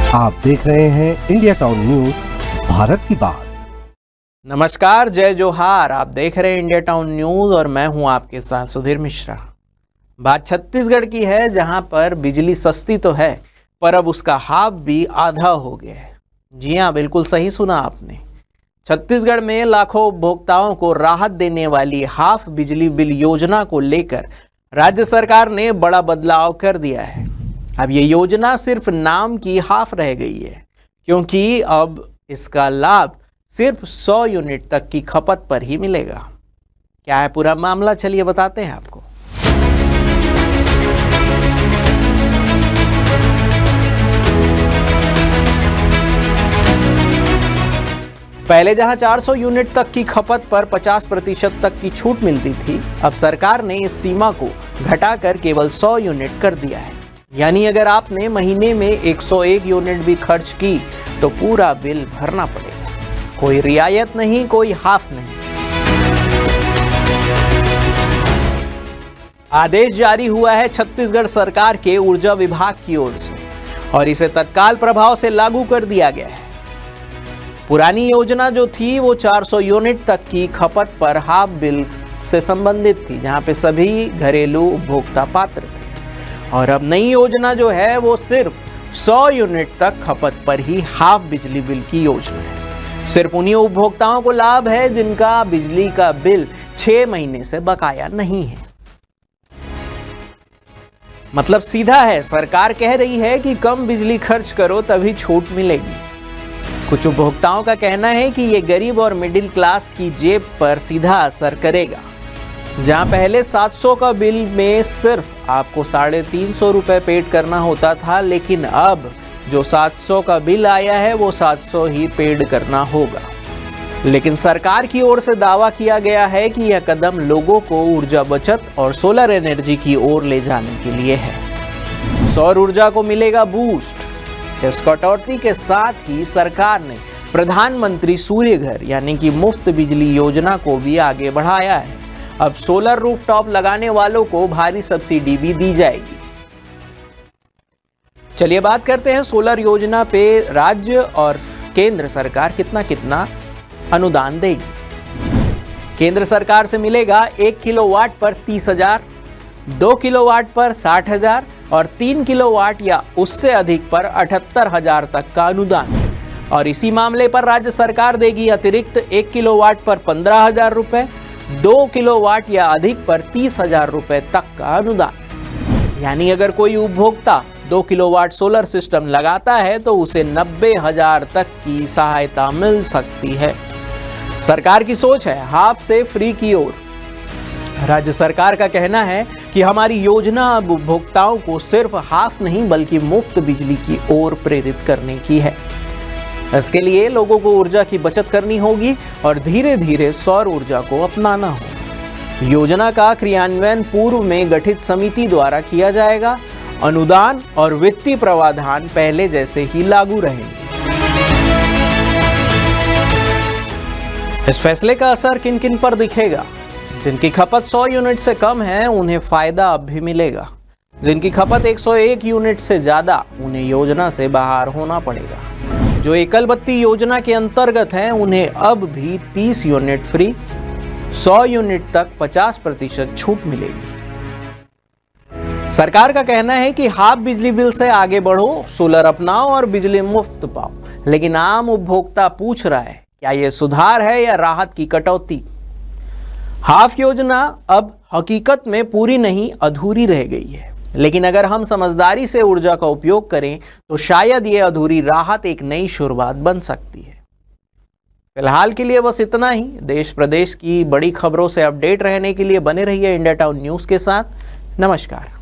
आप देख रहे हैं इंडिया टाउन न्यूज, भारत की बात। नमस्कार, जय जोहार। आप देख रहे हैं इंडिया टाउन न्यूज और मैं हूं आपके साथ सुधीर मिश्रा। बात छत्तीसगढ़ की है, जहां पर बिजली सस्ती तो है पर अब उसका हाफ भी आधा हो गया है। जी हां, बिल्कुल सही सुना आपने। छत्तीसगढ़ में लाखों उपभोक्ताओं को राहत देने वाली हाफ बिजली बिल योजना को लेकर राज्य सरकार ने बड़ा बदलाव कर दिया है। अब ये योजना सिर्फ नाम की हाफ रह गई है, क्योंकि अब इसका लाभ सिर्फ 100 यूनिट तक की खपत पर ही मिलेगा। क्या है पूरा मामला, चलिए बताते हैं आपको। पहले जहां 400 यूनिट तक की खपत पर 50% तक की छूट मिलती थी, अब सरकार ने इस सीमा को घटाकर केवल 100 यूनिट कर दिया है। यानी अगर आपने महीने में 101 यूनिट भी खर्च की तो पूरा बिल भरना पड़ेगा। कोई रियायत नहीं, कोई हाफ नहीं। आदेश जारी हुआ है छत्तीसगढ़ सरकार के ऊर्जा विभाग की ओर से और इसे तत्काल प्रभाव से लागू कर दिया गया है। पुरानी योजना जो थी वो 400 यूनिट तक की खपत पर हाफ बिल से संबंधित थी, जहां पे सभी घरेलू उपभोक्ता पात्र थे। और अब नई योजना जो है वो सिर्फ 100 यूनिट तक खपत पर ही हाफ बिजली बिल की योजना है। सिर्फ उन्हीं उपभोक्ताओं को लाभ है जिनका बिजली का बिल 6 महीने से बकाया नहीं है। मतलब सीधा है, सरकार कह रही है कि कम बिजली खर्च करो तभी छूट मिलेगी। कुछ उपभोक्ताओं का कहना है कि ये गरीब और मिडिल क्लास की जेब पर सीधा असर करेगा। जहां पहले 700 का बिल में सिर्फ आपको 350 रुपए पेड करना होता था, लेकिन अब जो 700 का बिल आया है वो 700 ही पेड करना होगा। लेकिन सरकार की ओर से दावा किया गया है कि यह कदम लोगों को ऊर्जा बचत और सोलर एनर्जी की ओर ले जाने के लिए है। सौर ऊर्जा को मिलेगा बूस्ट। इस कटौती के साथ ही सरकार ने प्रधानमंत्री सूर्य घर यानी कि मुफ्त बिजली योजना को भी आगे बढ़ाया है। अब सोलर रूफटॉप लगाने वालों को भारी सब्सिडी भी दी जाएगी। चलिए बात करते हैं सोलर योजना पे राज्य और केंद्र सरकार कितना कितना अनुदान देगी। केंद्र सरकार से मिलेगा 1 किलोवाट पर 30,000, 2 किलोवाट पर 60,000 और 3 किलोवाट या उससे अधिक पर 78,000 तक का अनुदान। और इसी मामले पर राज्य सरकार देगी अतिरिक्त 1 किलोवाट पर 15,000 रुपए, 2 किलोवाट या अधिक पर 30,000 रुपए तक का अनुदान। यानी अगर कोई उपभोक्ता 2 किलोवाट सोलर सिस्टम लगाता है तो उसे 90,000 तक की सहायता मिल सकती है। सरकार की सोच है हाफ से फ्री की ओर। राज्य सरकार का कहना है कि हमारी योजना अब उपभोक्ताओं को सिर्फ हाफ नहीं बल्कि मुफ्त बिजली की ओर प्रेरित करने की है। इसके लिए लोगों को ऊर्जा की बचत करनी होगी और धीरे धीरे सौर ऊर्जा को अपनाना होगा। योजना का क्रियान्वयन पूर्व में गठित समिति द्वारा किया जाएगा। अनुदान और वित्तीय प्रावधान पहले जैसे ही लागू रहेंगे। इस फैसले का असर किन किन पर दिखेगा? जिनकी खपत 100 यूनिट से कम है उन्हें फायदा अब भी मिलेगा। जिनकी खपत 101 यूनिट से ज्यादा, उन्हें योजना से बाहर होना पड़ेगा। जो एकल बत्ती योजना के अंतर्गत हैं उन्हें अब भी 30 यूनिट फ्री, 100 यूनिट तक 50% छूट मिलेगी। सरकार का कहना है कि हाफ बिजली बिल से आगे बढ़ो, सोलर अपनाओ और बिजली मुफ्त पाओ। लेकिन आम उपभोक्ता पूछ रहा है, क्या यह सुधार है या राहत की कटौती? हाफ योजना अब हकीकत में पूरी नहीं, अधूरी रह गई है। लेकिन अगर हम समझदारी से ऊर्जा का उपयोग करें तो शायद ये अधूरी राहत एक नई शुरुआत बन सकती है। फिलहाल के लिए बस इतना ही। देश प्रदेश की बड़ी खबरों से अपडेट रहने के लिए बने रहिए इंडिया टाउन न्यूज के साथ। नमस्कार।